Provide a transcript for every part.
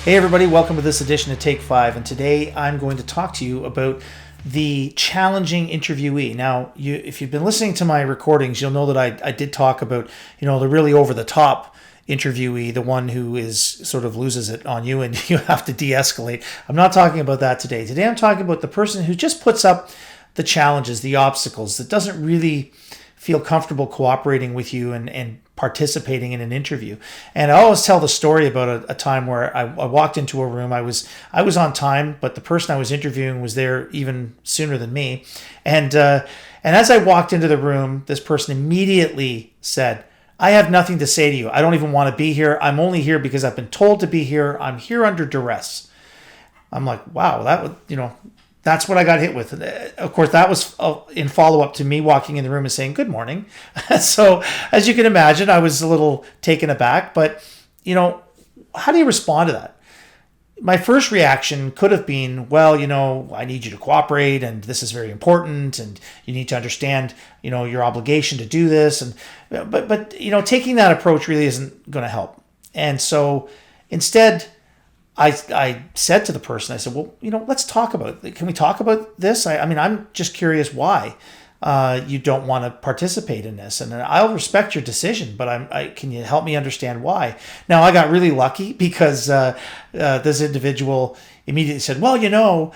Hey everybody, welcome to this edition of Take 5, and today I'm going to talk to you about the challenging interviewee. Now, if you've been listening to my recordings, you'll know that I did talk about, the really over-the-top interviewee, the one who is sort of loses it on you and you have to de-escalate. I'm not talking about that today. Today I'm talking about the person who just puts up the challenges, the obstacles, that doesn't really feel comfortable cooperating with you and participating in an interview. And I always tell the story about a time where I walked into a room. I was on time, but the person I was interviewing was there even sooner than me. And as I walked into the room, this person immediately said, "I have nothing to say to you. I don't even want to be here. I'm only here because I've been told to be here. I'm here under duress." I'm like, wow, that would, that's what I got hit with. Of course, that was in follow-up to me walking in the room and saying, "Good morning." So as you can imagine, I was a little taken aback. But, how do you respond to that? My first reaction could have been, well, I need you to cooperate, and this is very important, and you need to understand, your obligation to do this. But taking that approach really isn't going to help. And so instead, I said to the person, I said, well, let's talk about it. Can we talk about this? I'm just curious why you don't want to participate in this. And I'll respect your decision, but can you help me understand why? Now, I got really lucky because this individual immediately said, well,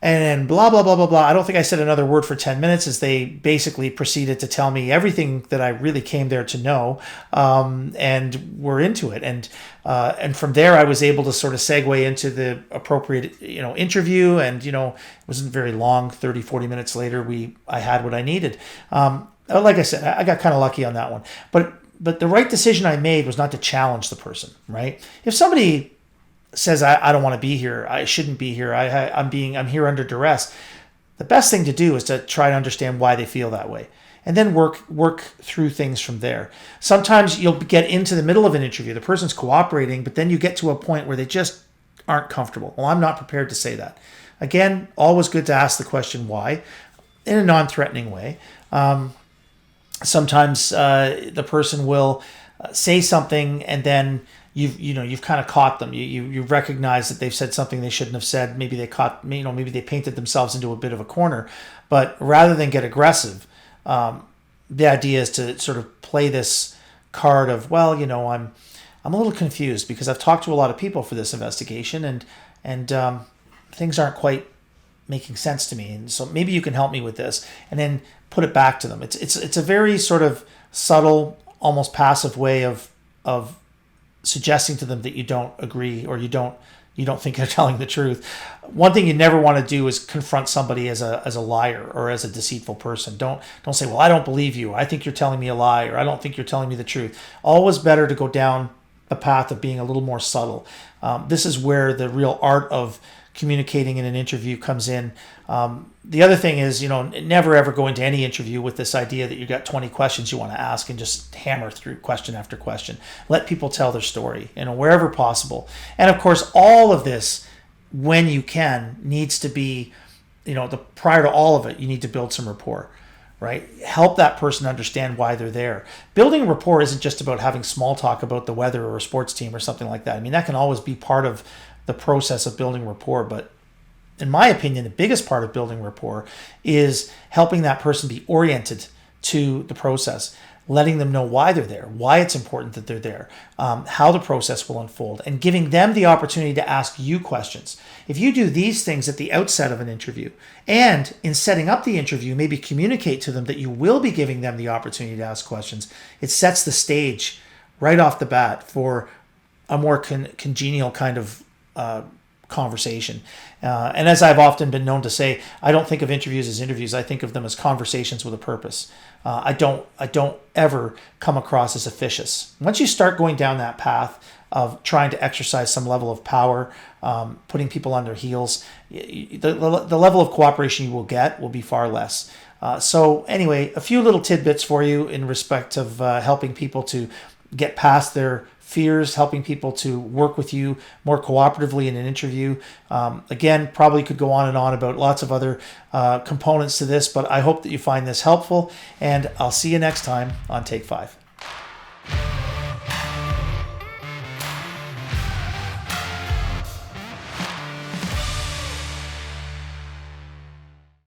and blah, blah, blah, blah, blah. I don't think I said another word for 10 minutes as they basically proceeded to tell me everything that I really came there to know, and we're into it. And from there, I was able to sort of segue into the appropriate, interview. And, it wasn't very long, 30, 40 minutes later, I had what I needed. Like I said, I got kind of lucky on that one. But the right decision I made was not to challenge the person, right? If somebody says, I don't want to be here, I shouldn't be here, I'm here under duress, the best thing to do is to try to understand why they feel that way, and then work through things from there. Sometimes you'll get into the middle of an interview, the person's cooperating, but then you get to a point where they just aren't comfortable. Well, I'm not prepared to say that. Again, always good to ask the question why in a non-threatening way. Sometimes the person will say something, and then you've kind of caught them. You recognize that they've said something they shouldn't have said. Maybe maybe they painted themselves into a bit of a corner. But rather than get aggressive, the idea is to sort of play this card of, well, I'm a little confused because I've talked to a lot of people for this investigation, and things aren't quite making sense to me. And so maybe you can help me with this, and then put it back to them. It's a very sort of subtle, almost passive way of suggesting to them that you don't agree, or you don't think they're telling the truth. One thing you never want to do is confront somebody as a liar or as a deceitful person. Don't say, well, I don't believe you. I think you're telling me a lie, or I don't think you're telling me the truth. Always better to go down the path of being a little more subtle. This is where the real art of communicating in an interview comes in. The other thing is, never ever go into any interview with this idea that you've got 20 questions you want to ask and just hammer through question after question. Let people tell their story, wherever possible. And of course, all of this, when you can, needs to be, prior to all of it, you need to build some rapport, right? Help that person understand why they're there. Building rapport isn't just about having small talk about the weather or a sports team or something like that. That can always be part of the process of building rapport, but in my opinion, the biggest part of building rapport is helping that person be oriented to the process, letting them know why they're there, why it's important that they're there, how the process will unfold, and giving them the opportunity to ask you questions. If you do these things at the outset of an interview, and in setting up the interview, maybe communicate to them that you will be giving them the opportunity to ask questions, it sets the stage right off the bat for a more congenial kind of conversation. And as I've often been known to say, I don't think of interviews as interviews. I think of them as conversations with a purpose. I don't ever come across as officious. Once you start going down that path of trying to exercise some level of power, putting people on their heels, the level of cooperation you will get will be far less. So anyway, a few little tidbits for you in respect of helping people to get past their fears, helping people to work with you more cooperatively in an interview. Again, probably could go on and on about lots of other components to this, but I hope that you find this helpful, and I'll see you next time on Take 5.